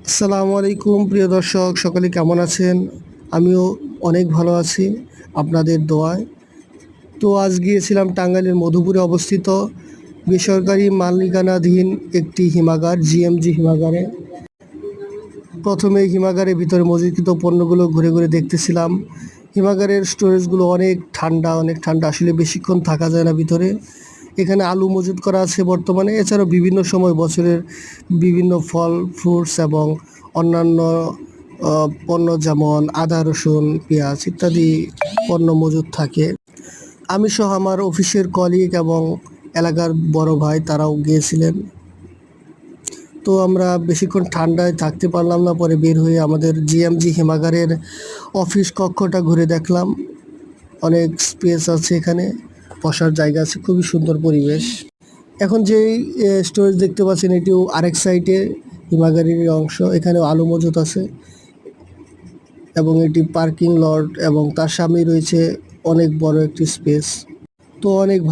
আসসালামু আলাইকুম প্রিয় দর্শক, সকলে কেমন আছেন? আমিও অনেক ভালো আছি আপনাদের দোয়ায়। তো আজ গিয়েছিলাম টাঙ্গাইলের মধুপুরে অবস্থিত বেসরকারি মালিকানাধীন একটি হিমাগার, জিএমজি হিমাগারে। প্রথমে হিমাগারের ভিতরে মজুতকৃত পণ্যগুলো ঘুরে ঘুরে দেখতেছিলাম। হিমাগারের স্টোরেজগুলো অনেক ঠান্ডা, আসলে বেশিক্ষণ থাকা যায় না ভিতরে। এখানে আলু মজুত করা আছে বর্তমানে, এছাড়াও বিভিন্ন সময় বছরের বিভিন্ন ফল, ফ্রুটস এবং অন্যান্য পণ্য যেমন আদা, রসুন, পেঁয়াজ ইত্যাদি পণ্য মজুত থাকে। আমি সহ আমার অফিসের কলিগ এবং এলাকার বড় ভাই তারাও গিয়েছিলেন। তো আমরা বেশিক্ষণ ঠান্ডায় থাকতে পারলাম না, পরে বের হয়ে আমাদের জিএমজি হিমাগারের অফিস কক্ষটা ঘুরে দেখলাম। অনেক স্পেস আছে, এখানে বসার জায়গা আছে, খুবই সুন্দর পরিবেশ। এখন যেই স্টোরেজ দেখতে পাচ্ছেন এটিও আরেক সাইডে হিমাগারের অংশ, এখানেও আলু মজুত আছে এবং এটি পার্কিং লট এবং তার সামনেই রয়েছে অনেক বড় একটি স্পেস। তো অনেক